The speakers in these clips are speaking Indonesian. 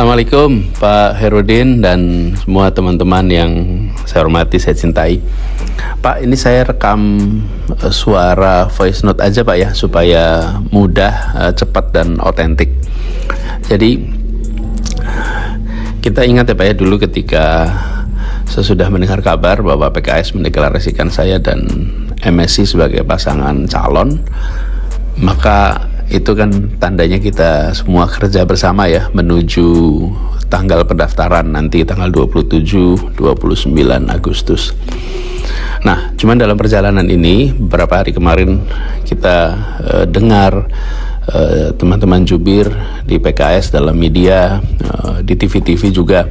Assalamualaikum Pak Herudin dan semua teman-teman yang saya hormati, saya cintai. Pak, ini saya rekam suara voice note aja Pak ya, supaya mudah, cepat dan otentik. Jadi kita ingat ya Pak ya, dulu ketika sesudah mendengar kabar bahwa PKS mendeklarasikan saya dan MSI sebagai pasangan calon, maka itu kan tandanya kita semua kerja bersama ya menuju tanggal pendaftaran nanti tanggal 27-29 Agustus. Nah, cuman dalam perjalanan ini beberapa hari kemarin kita dengar teman-teman jubir di PKS dalam media, di TV-TV juga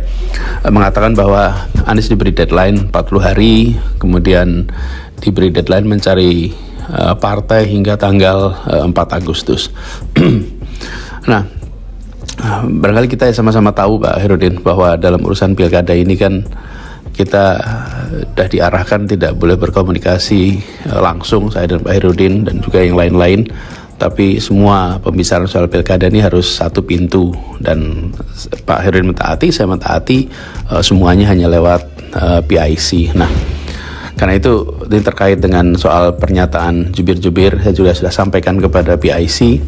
mengatakan bahwa Anies diberi deadline 40 hari, kemudian diberi deadline mencari partai hingga tanggal 4 Agustus. Nah, barangkali kita sama-sama tahu Pak Herudin bahwa dalam urusan pilkada ini kan kita sudah diarahkan tidak boleh berkomunikasi langsung, saya dan Pak Herudin dan juga yang lain-lain, tapi semua pembicaraan soal pilkada ini harus satu pintu, dan Pak Herudin mentaati, saya mentaati, semuanya hanya lewat PIC. Nah, karena itu ini terkait dengan soal pernyataan jubir-jubir, saya juga sudah sampaikan kepada PIC,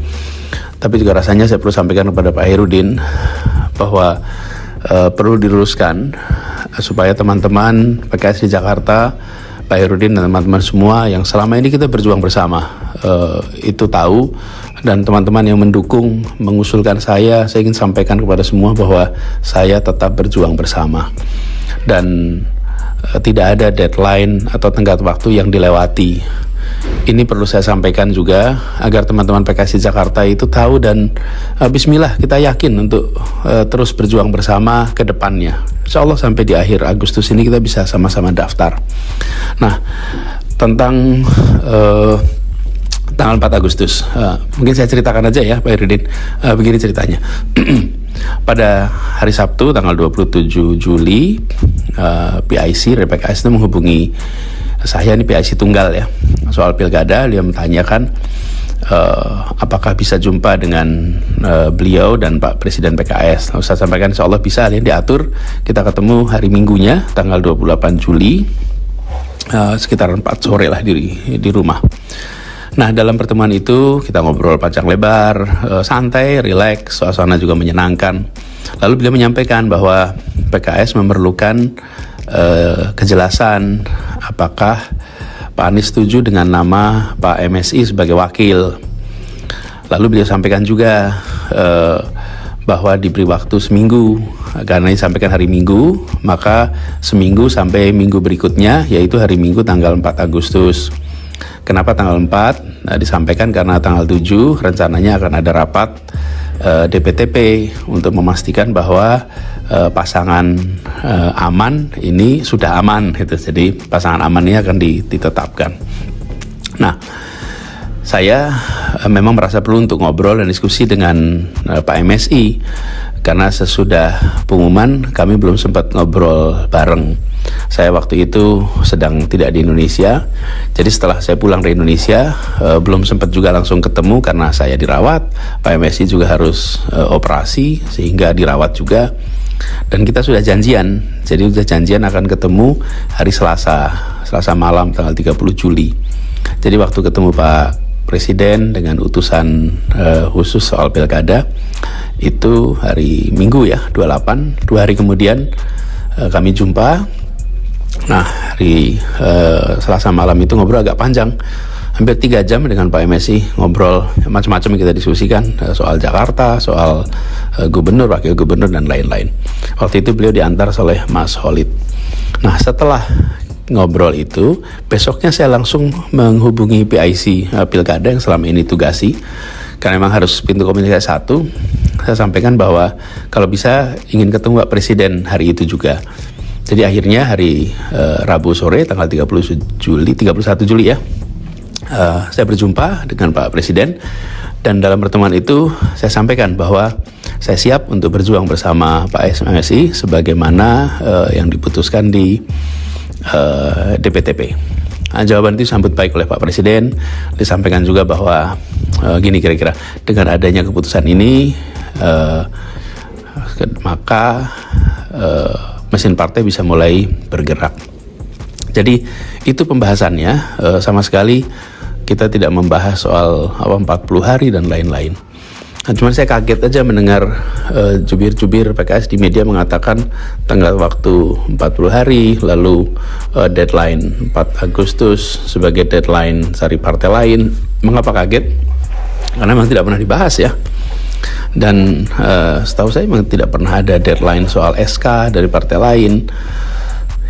tapi juga rasanya saya perlu sampaikan kepada Pak Herudin bahwa perlu diluruskan supaya teman-teman PKS di Jakarta, Pak Herudin dan teman-teman semua yang selama ini kita berjuang bersama itu tahu, dan teman-teman yang mendukung, mengusulkan saya ingin sampaikan kepada semua bahwa saya tetap berjuang bersama, dan tidak ada deadline atau tenggat waktu yang dilewati. Ini perlu saya sampaikan juga agar teman-teman PKS di Jakarta itu tahu, dan bismillah kita yakin untuk terus berjuang bersama ke depannya. Insya Allah sampai di akhir Agustus ini kita bisa sama-sama daftar. Nah, tentang tanggal 4 Agustus, mungkin saya ceritakan aja ya Pak Herudin. Begini ceritanya. Pada hari Sabtu tanggal 27 Juli, PIC dari PKS itu menghubungi saya, ini PIC tunggal ya, soal pilkada. Dia menanyakan apakah bisa jumpa dengan beliau dan Pak Presiden PKS. Saya sampaikan insya Allah bisa, dia diatur, kita ketemu hari Minggunya tanggal 28 Juli sekitar 4 sore lah di rumah. Nah, dalam pertemuan itu kita ngobrol panjang lebar, santai, rileks, suasana juga menyenangkan. Lalu beliau menyampaikan bahwa PKS memerlukan kejelasan apakah Pak Anies setuju dengan nama Pak MSI sebagai wakil. Lalu beliau sampaikan juga bahwa diberi waktu seminggu, karena disampaikan hari Minggu, maka seminggu sampai minggu berikutnya, yaitu hari Minggu tanggal 4 Agustus. Kenapa tanggal 4? Nah, disampaikan karena tanggal 7 rencananya akan ada rapat DPTP untuk memastikan bahwa pasangan aman ini sudah aman gitu. Jadi pasangan aman ini akan ditetapkan. Nah, saya memang merasa perlu untuk ngobrol dan diskusi dengan Pak MSI, karena sesudah pengumuman kami belum sempat ngobrol bareng. Saya waktu itu sedang tidak di Indonesia, jadi setelah saya pulang dari Indonesia belum sempat juga langsung ketemu karena saya dirawat. Pak MSI juga harus operasi sehingga dirawat juga, dan kita sudah janjian, jadi sudah janjian akan ketemu hari Selasa malam tanggal 30 Juli. Jadi waktu ketemu Pak Presiden dengan utusan khusus soal pilkada itu hari Minggu ya, 28, 2 hari kemudian kami jumpa. Nah, hari Selasa malam itu ngobrol agak panjang, hampir 3 jam dengan Pak MSI, ngobrol macam-macam yang kita diskusikan, soal Jakarta, soal gubernur, wakil gubernur, dan lain-lain. Waktu itu beliau diantar oleh Mas Holid. Nah, setelah ngobrol itu, besoknya saya langsung menghubungi PIC Pilkada yang selama ini tugasi, karena memang harus pintu komunikasi satu. Saya sampaikan bahwa kalau bisa ingin ketemu Pak Presiden hari itu juga. Jadi akhirnya hari Rabu sore tanggal 31 Juli ya, saya berjumpa dengan Pak Presiden, dan dalam pertemuan itu saya sampaikan bahwa saya siap untuk berjuang bersama Pak MSI sebagaimana yang diputuskan di DPTP. Nah, jawaban itu disambut baik oleh Pak Presiden. Disampaikan juga bahwa gini kira-kira, dengan adanya keputusan ini maka mesin partai bisa mulai bergerak. Jadi itu pembahasannya, sama sekali kita tidak membahas soal 40 hari dan lain-lain. Nah, cuman saya kaget aja mendengar jubir-jubir PKS di media mengatakan tenggat waktu 40 hari, lalu deadline 4 Agustus sebagai deadline cari partai lain. Mengapa kaget? Karena memang tidak pernah dibahas ya. Dan setahu saya memang tidak pernah ada deadline soal SK dari partai lain.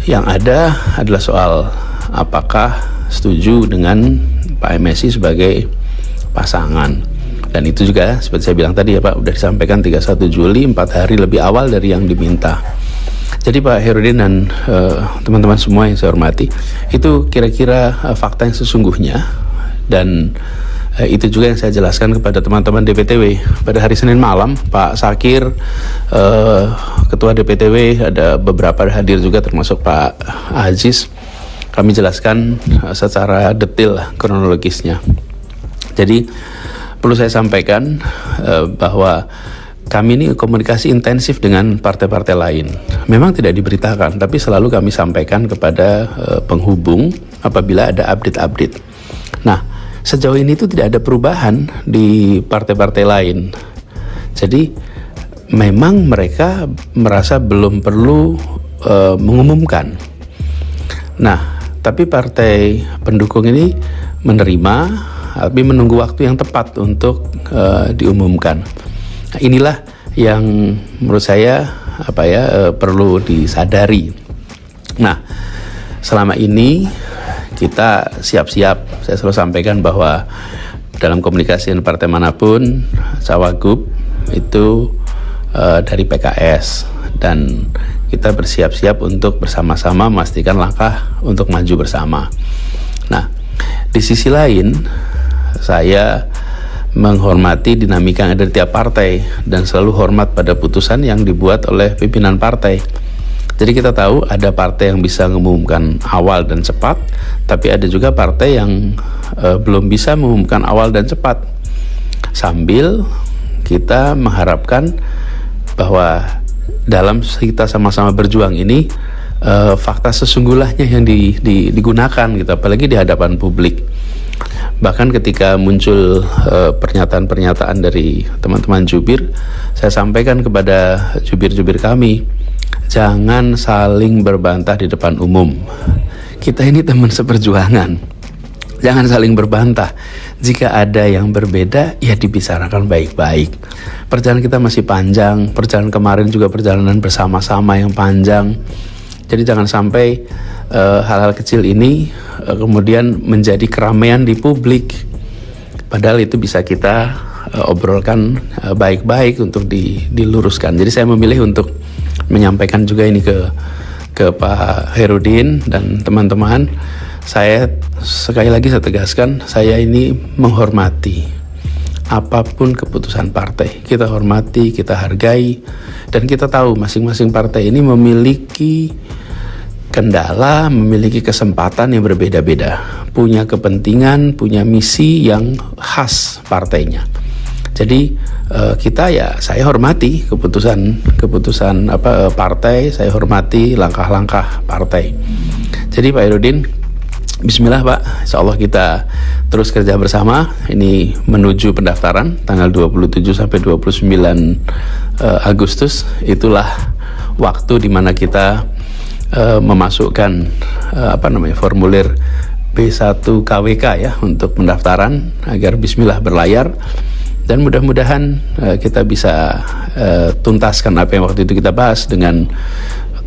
Yang ada adalah soal apakah setuju dengan Pak MSI sebagai pasangan. Dan itu juga seperti saya bilang tadi ya Pak, udah disampaikan 31 Juli, 4 hari lebih awal dari yang diminta. Jadi Pak Herudin dan teman-teman semua yang saya hormati, itu kira-kira fakta yang sesungguhnya. Dan itu juga yang saya jelaskan kepada teman-teman DPTW. Pada hari Senin malam, Pak Sakir, Ketua DPTW, ada beberapa hadir juga termasuk Pak Aziz. Kami jelaskan secara detail kronologisnya. Jadi perlu saya sampaikan bahwa kami ini komunikasi intensif dengan partai-partai lain. Memang tidak diberitakan, tapi selalu kami sampaikan kepada penghubung apabila ada update-update. Nah, sejauh ini itu tidak ada perubahan di partai-partai lain. Jadi memang mereka merasa belum perlu mengumumkan. Nah, tapi partai pendukung ini menerima, tapi menunggu waktu yang tepat untuk diumumkan. Nah, inilah yang menurut saya perlu disadari. Nah, selama ini kita siap-siap, saya selalu sampaikan bahwa dalam komunikasi dengan partai manapun, Cawagup itu dari PKS, dan kita bersiap-siap untuk bersama-sama memastikan langkah untuk maju bersama. Nah, di sisi lain, saya menghormati dinamika yang ada di tiap partai dan selalu hormat pada putusan yang dibuat oleh pimpinan partai. Jadi kita tahu ada partai yang bisa mengumumkan awal dan cepat, tapi ada juga partai yang belum bisa mengumumkan awal dan cepat. Sambil kita mengharapkan bahwa dalam kita sama-sama berjuang ini, fakta sesungguhnya yang digunakan gitu, apalagi di hadapan publik. Bahkan ketika muncul pernyataan-pernyataan dari teman-teman jubir, saya sampaikan kepada jubir-jubir kami, jangan saling berbantah di depan umum. Kita ini teman seperjuangan, jangan saling berbantah. Jika ada yang berbeda, ya dibicarakan baik-baik. Perjalanan kita masih panjang, perjalanan kemarin juga perjalanan bersama-sama yang panjang. Jadi jangan sampai hal-hal kecil ini kemudian menjadi keramaian di publik. Padahal itu bisa kita obrolkan baik-baik untuk diluruskan. Jadi saya memilih untuk menyampaikan juga ini ke Pak Herudin dan teman-teman. Saya sekali lagi saya tegaskan, saya ini menghormati apapun keputusan partai. Kita hormati, kita hargai, dan kita tahu masing-masing partai ini memiliki kendala, memiliki kesempatan yang berbeda-beda, punya kepentingan, punya misi yang khas partainya. Jadi saya hormati keputusan partai, saya hormati langkah-langkah partai. Jadi Pak Herudin, bismillah Pak, insya Allah kita terus kerja bersama. Ini menuju pendaftaran tanggal 27 sampai 29 Agustus. Itulah waktu di mana kita memasukkan formulir B1 KWK ya untuk pendaftaran agar bismillah berlayar. Dan mudah-mudahan kita bisa tuntaskan apa yang waktu itu kita bahas dengan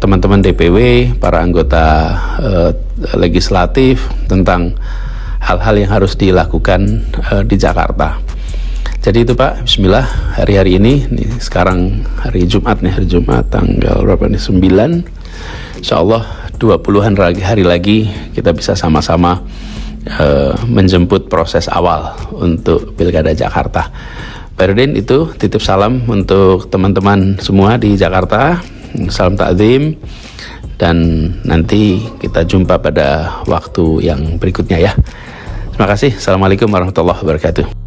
teman-teman DPW, para anggota legislatif tentang hal-hal yang harus dilakukan di Jakarta. Jadi itu Pak, bismillah, hari-hari ini sekarang hari Jumat tanggal berapa nih, 9. Insyaallah 20-an hari lagi kita bisa sama-sama menjemput proses awal untuk Pilkada Jakarta. Pak Herudin, itu titip salam untuk teman-teman semua di Jakarta. Salam takzim, dan nanti kita jumpa pada waktu yang berikutnya ya. Terima kasih. Assalamualaikum warahmatullahi wabarakatuh.